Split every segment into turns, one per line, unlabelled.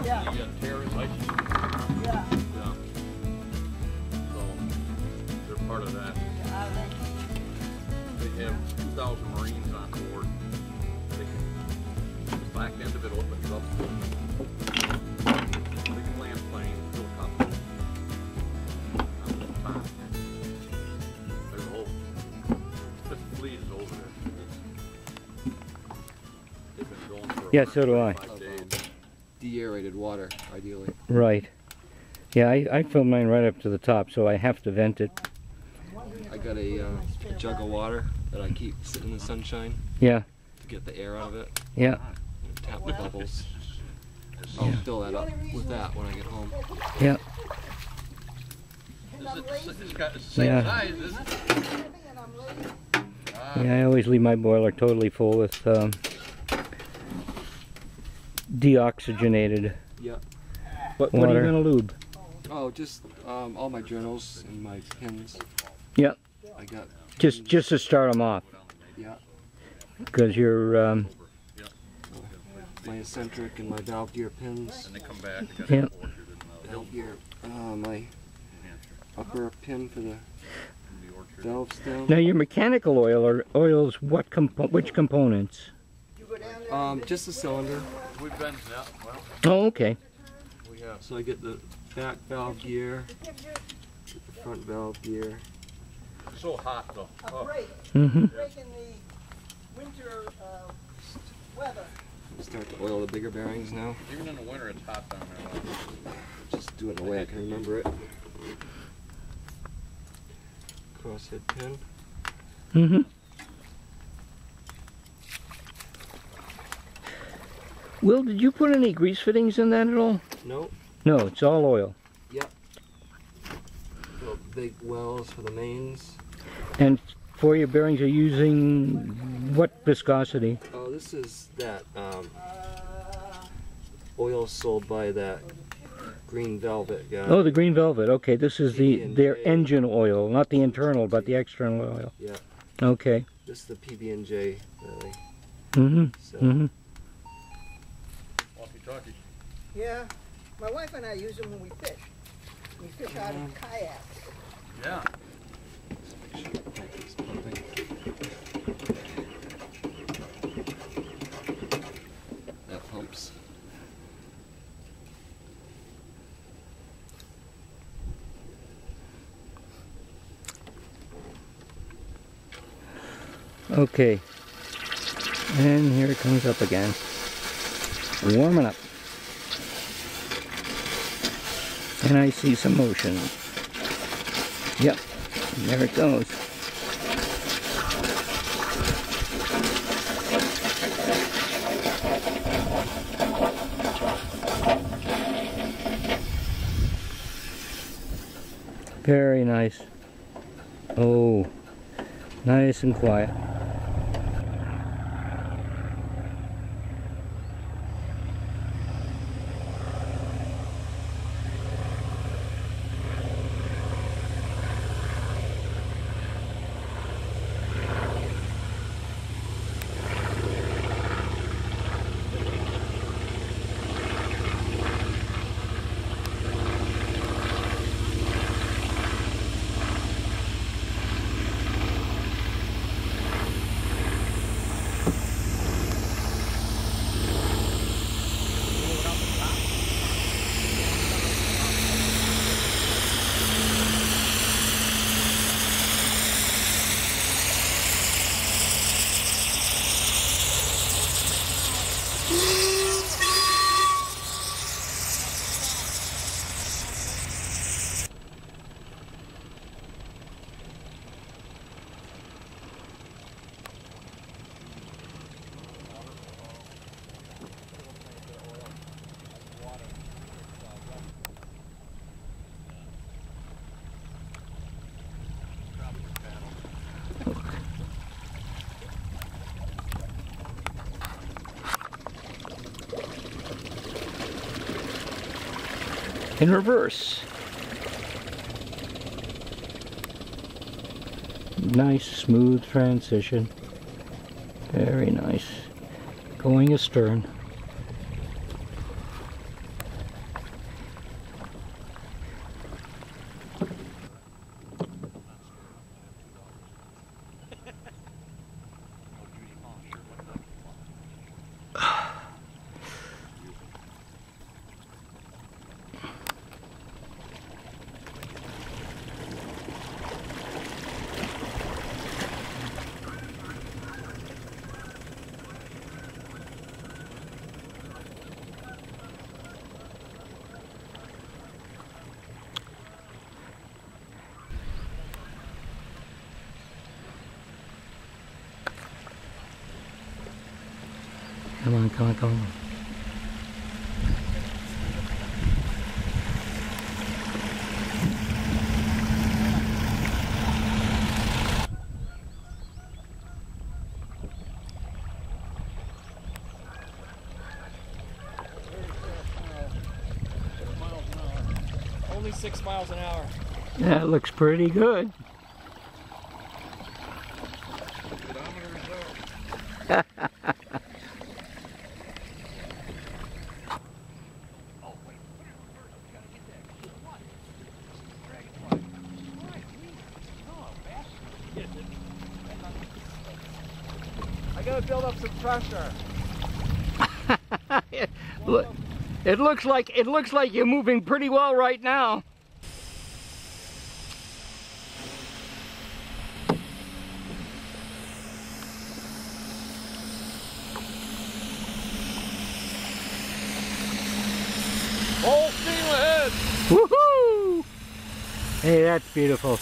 Yeah. You got terrorist license?
Yeah.
Yeah. So, they're part of that. They have 2,000 Marines on board. The back end of it opens up. They can land planes, helicopters. On the top. There's a whole fleet is over there. They've been going for
Yeah, so do I.
5 days.
De-aerated water, ideally.
Right. Yeah, I fill mine right up to the top, so I have to vent it.
I got a jug of water that I keep sitting in the sunshine
Yeah.
to get the air out of it.
Yeah.
And tap the bubbles. I'll fill that up with that when I get home.
Yeah.
It's got the same
Yeah.
size, isn't it?
Yeah, I always leave my boiler totally full with deoxygenated
Yeah.
what are you going to lube?
Oh, just all my journals and my pins.
Yeah.
I got.
Just to start them off.
Yeah.
Because you're...
my eccentric and my valve gear pins.
And they come back.
Yeah.
Valve gear. My upper pin for the valve stem.
Now your mechanical oil or oils, which components?
Just the cylinder.
We've been, yeah, well,
Oh, okay.
we have.
So I get the back valve gear, get the front valve gear.
It's so hot though. Oh.
Mm-hmm.
Break in the winter weather.
Start to oil the bigger bearings now.
Even in the winter, it's hot down there.
Just do it in a way I can remember it. Crosshead pin.
Mm-hmm. Will, did you put any grease fittings in that at all?
Nope.
No, it's all oil.
Yep. Little big wells for the mains.
And for your bearings, you're using what viscosity?
Oh, this is that oil sold by that Green Velvet guy.
Oh, the green velvet. Okay, this is their
PB&J.
engine oil, not the internal, but the external oil.
Yeah.
Okay.
This is the PB&J, really.
Mm-hmm.
So,
Mm-hmm.
Walkie-talkie.
Yeah. My wife and I use them when we fish. We fish out of kayaks.
Yeah.
that pumps.
Okay. And here it comes up again. Warming up. And I see some motion. Yep. There it goes. Very nice. Oh, nice and quiet. In reverse. Nice smooth transition. Very nice. Going astern. Come on, come on, come on.
Only 6 miles an hour.
That looks pretty good.
I gotta build up some pressure.
It looks like you're moving pretty well right now.
Full steam ahead!
Woohoo! Hey, that's beautiful.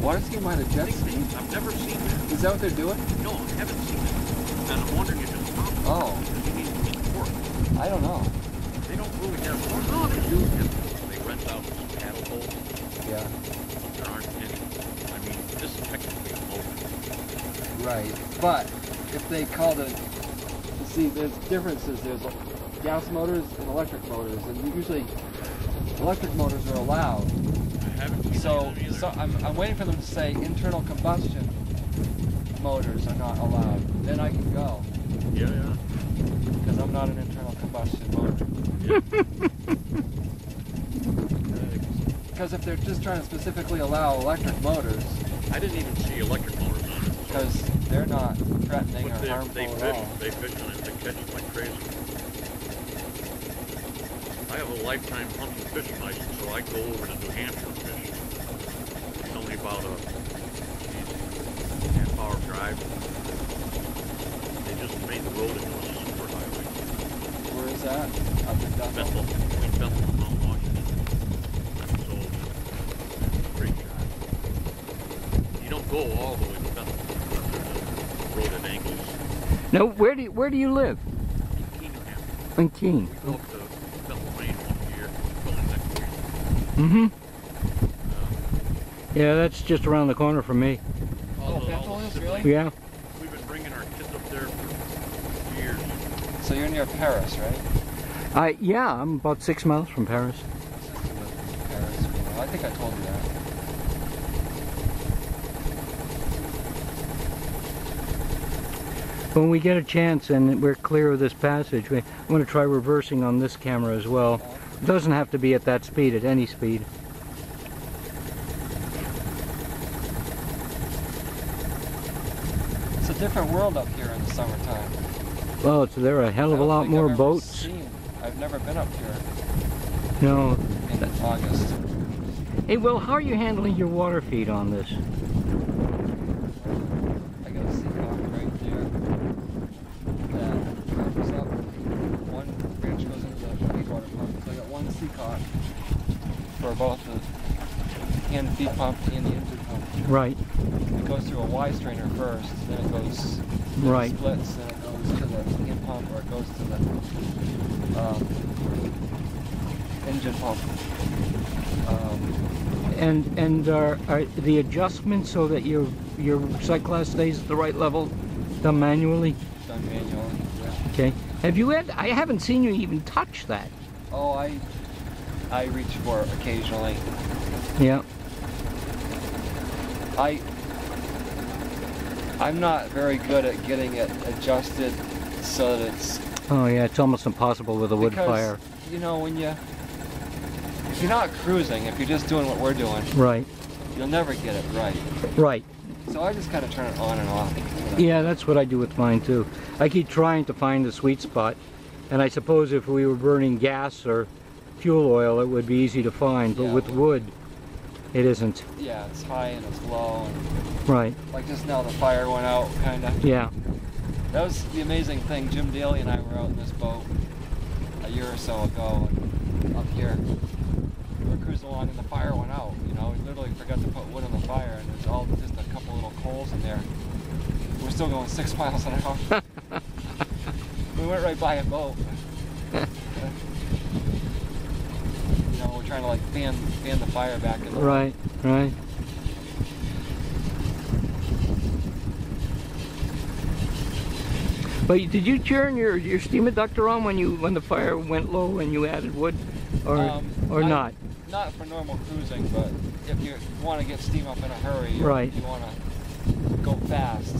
Water ski behind a jet ski?
I've never seen that.
Is that what they're doing?
No, I haven't seen it. And I'm wondering if it's possible.
Oh.
Because you need to keep work.
I don't know.
They don't really have work. No, they do. They rent out paddle boats.
Yeah.
There aren't any. I mean, this is technically a motor.
Right. But if they called it, see, there's differences. There's gas motors and electric motors, and usually electric motors are allowed.
I haven't seen
So,
any of them either.
I'm waiting for them to say internal combustion motors are not allowed. Then I can go,
Yeah, yeah.
because I'm not an internal combustion motor. Because if they're just trying to specifically allow electric motors,
I didn't even see electric motors on it.
because they're not threatening
But
or harmful
they
at
fish.
all.
They fish on it. They catch it like crazy. I have a lifetime hunting fishing license, so I go over to New Hampshire and fish. It's only about a half-hour drive. They just made the road into a superhighway.
Where is that? Up in Bethel?
Bethel, between Bethel and Mount Washington. So, great drive. You don't go all the way to Bethel. There's a road at angles.
No, where do you live?
In Keene, New Hampshire.
In Keene.
We go up to Bethel Range one year, go the next year.
Mm-hmm. Yeah, that's just around the corner from me.
All the
Bethel is,
siblings.
really?
Yeah.
We've been bringing our kids up there for years.
So you're near Paris, right?
Yeah, I'm about 6 miles from Paris.
Paris. Well, I think I told you that.
When we get a chance and we're clear of this passage, I'm going to try reversing on this camera as well. It doesn't have to be at that speed, at any speed.
It's a different world up here in the summertime.
Well, there are a hell of a
I don't
lot
think
more
I've ever
boats.
I've never been up here
No.
in August.
Hey, Will, how are you handling your water feed on this?
I got a sea cock right there that comes up. One branch goes into the feedwater pump. So I got one sea cock for both the hand feed pump and the engine pump.
Right.
It goes through a Y strainer first, then it goes, then
Right.
it splits, then it goes to the hand pump, or it goes to the engine pump.
And are the adjustments so that your cyclast stays at the right level done manually?
Done manually, yeah.
Okay. Have you had? I haven't seen you even touch that.
Oh, I reach for it occasionally.
Yeah.
I'm not very good at getting it adjusted so that it's...
Oh yeah, it's almost impossible with a wood
because,
fire.
you know, if you're not cruising, if you're just doing what we're doing,
Right.
you'll never get it right.
Right.
So I just kind of turn it on and off.
Yeah, that's what I do with mine too. I keep trying to find the sweet spot, and I suppose if we were burning gas or fuel oil, it would be easy to find. But
Yeah,
with wood, it isn't.
Yeah, it's high and it's low. And
Right.
like just now, the fire went out, kind of.
Yeah.
That was the amazing thing. Jim Daly and I were out in this boat a year or so ago. And up here. We were cruising along and the fire went out. You know, we literally forgot to put wood on the fire, and there's all just a couple little coals in there. We're still going 6 miles an hour. We went right by a boat. You know, we're trying to like fan the fire back in the
Right, right. But did you turn your steam inductor on when the fire went low and you added wood, or not?
Not for normal cruising, but if you want to get steam up in a hurry,
Right.
you want to go fast.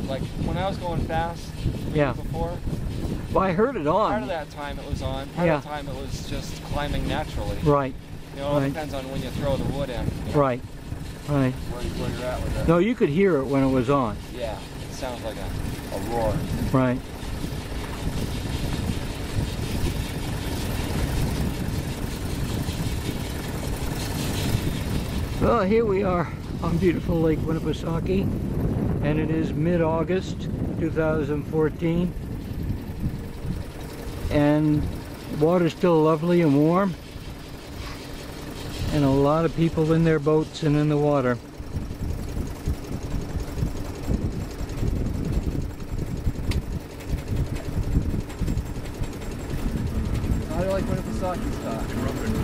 Like when I was going fast
Yeah.
before,
Well, I heard it on.
part of that time it was on, part of the time it was just climbing naturally.
Right,
You know, it depends on when you throw the wood in. You know,
right, right.
Where you're at with it.
No, you could hear it when it was on.
Yeah, it sounds like a roar.
Right. Well, here we are on beautiful Lake Winnipesaukee, and it is mid-August 2014, and water's still lovely and warm, and a lot of people in their boats and in the water.
How do you like Winnipesaukee stuff?